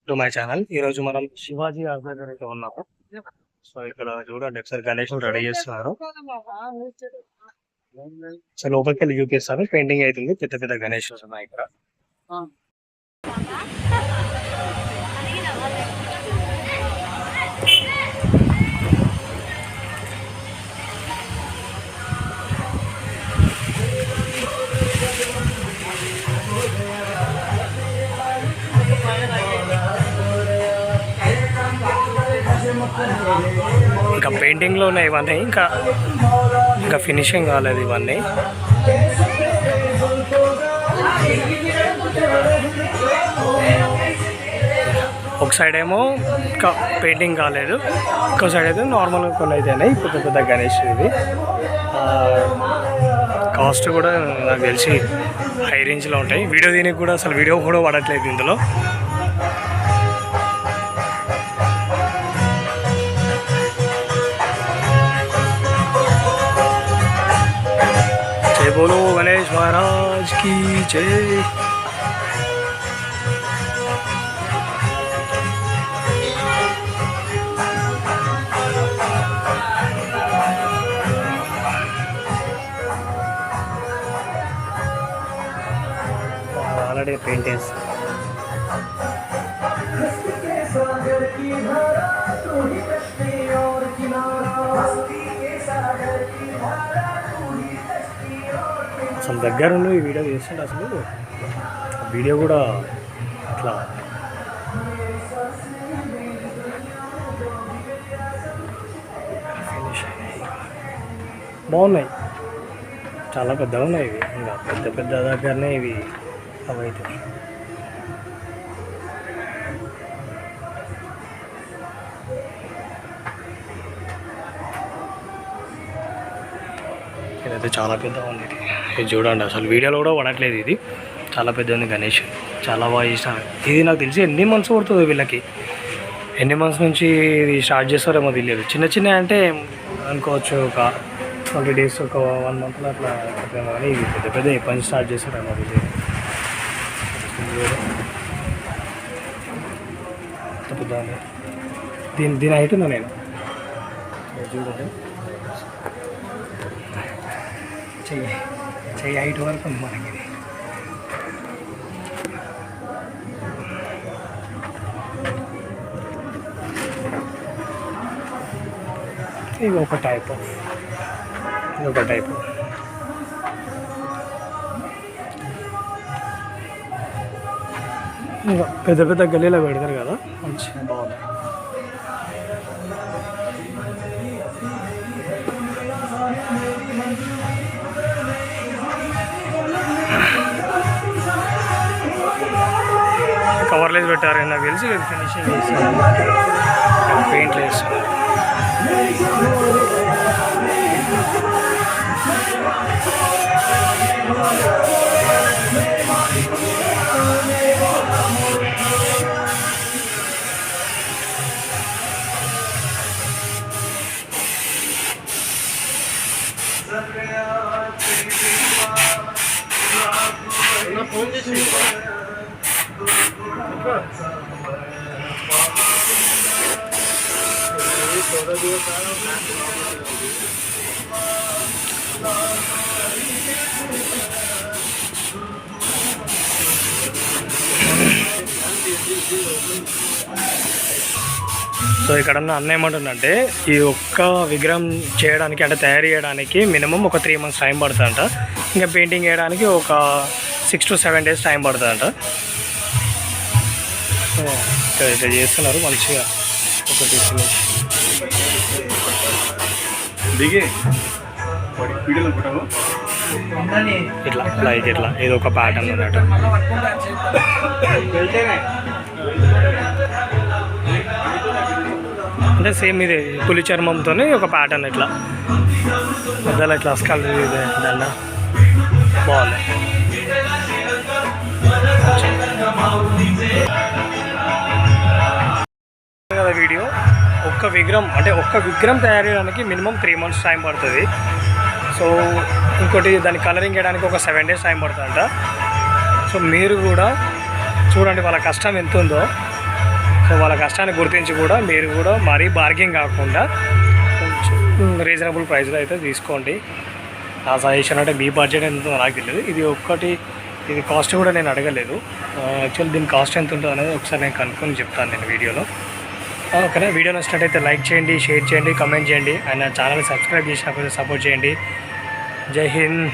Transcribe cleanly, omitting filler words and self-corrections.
To my channel. ఈ రోజు మనం శివాజీ ఆర్ట్ దగ్గర అయితే ఉన్నాము. సో ఇక్కడ చూడండి ఒకసారి గణేష్ రెడీ చేస్తున్నారు. సో లోపలికి వెళ్ళి చూపిస్తారు. పెయింటింగ్ అవుతుంది. పెద్ద పెద్ద గణేష్ ఉన్నాయి ఇక్కడ. ఇంకా పెయింటింగ్లో ఉన్నాయి ఇవన్నీ. ఇంకా ఫినిషింగ్ కాలేదు ఇవన్నీ. ఒక సైడ్ ఏమో ఇంకా పెయింటింగ్ కాలేదు, ఇంకో సైడ్ అయితే నార్మల్గా కొన్ని అయితే పెద్ద పెద్ద గణేష్. ఇది కాస్ట్ కూడా నాకు తెలిసి హై రేంజ్లో ఉంటాయి. వీడియో దీనికి కూడా అసలు వీడియో కూడా పడట్లేదు ఇందులో. बोलो गणेश महाराज की जय. ऑलरेडी पेंटेस అసలు దగ్గర ఉండి ఈ వీడియో చేస్తుంటే అసలు వీడియో కూడా అట్లా ఫినిష్ బాగున్నాయి. చాలా పెద్దగా ఉన్నాయి ఇవి. ఇంకా పెద్ద పెద్ద దగ్గరనే ఇవి అవైతే. ఇదైతే చాలా పెద్దగా ఉంది. ఇది చూడండి అసలు వీడియోలో కూడా పడట్లేదు. ఇది చాలా పెద్ద ఉంది గణేష్. చాలా బాగా చేసినారు. ఇది నాకు తెలిసి ఎన్ని మంత్స్ పడుతుందో వీళ్ళకి, ఎన్ని మంత్స్ నుంచి ఇది స్టార్ట్ చేస్తారేమో తెలియదు. చిన్న చిన్న అంటే అనుకోవచ్చు ఒక 20 days, ఒక 1 monthలో అట్లా కానీ ఇది పెద్ద పెద్ద ఎప్పటి నుంచి స్టార్ట్ చేస్తారేమో తెలియదు. పెద్ద దీని హైట్ ఉన్నా నేను చూడండి. చెయ్యి హైట్ వరకు ఉంది మనకి. ఇది ఒక టైప్, ఇది ఒక టైప్. ఇంకా పెద్ద పెద్ద గల్లీలో పెడతారు కదా, మంచిగా బాగుంది. కవర్లేజ్ పెట్టారు నాకు తెలిసి. ఫినిషింగ్ చేస్తారు, పెయింట్లు వేస్తారు. ఫోన్ చేసి సో ఇక్కడ ఉన్న అన్న ఏమంటుందంటే ఈ ఒక్క విగ్రహం చేయడానికి అంటే తయారు చేయడానికి మినిమం ఒక 3 months టైం పడుతుందంట. ఇంకా పెయింటింగ్ చేయడానికి ఒక 6 to 7 days టైం పడుతుందంట. ఇట్లా చేస్తున్నారు మంచిగా. ఒకటి ఇట్లా లైక్ ఇట్లా ఏదో ఒక ప్యాటర్న్ ఉన్నట్టు. అంటే సేమ్ ఇది పులి చర్మంతో ఒక ప్యాటర్న్ ఇట్లా మధ్యలో ఇట్లా స్కల్ దండ బాగుంది. కదా వీడియో. ఒక్క విగ్రహం తయారు చేయడానికి మినిమం 3 months టైం పడుతుంది. సో ఇంకోటి దాన్ని కలరింగ్ చేయడానికి ఒక 7 days టైం పడుతుందంట. సో మీరు కూడా చూడండి వాళ్ళ కష్టం ఎంత ఉందో. సో వాళ్ళ కష్టాన్ని గుర్తించి కూడా మీరు కూడా మరీ బార్గెన్ కాకుండా కొంచెం రీజనబుల్ ప్రైస్లో అయితే తీసుకోండి. నా సజెషన్ అంటే మీ బడ్జెట్ ఎంత నాకు తెలియదు. ఇది కాస్ట్ కూడా నేను అడగలేదు. యాక్చువల్లీ దీని కాస్ట్ ఎంత ఉంటుందో అనేది ఒకసారి నేను కనుక్కొని చెప్తాను నేను వీడియోలో. ఓకేనా, వీడియో నచ్చినట్టయితే లైక్ చేయండి, షేర్ చేయండి, కమెంట్ చేయండి, అండ్ నా ఛానల్ సబ్స్క్రైబ్ చేసినప్పుడు సపోర్ట్ చేయండి. జై హింద్.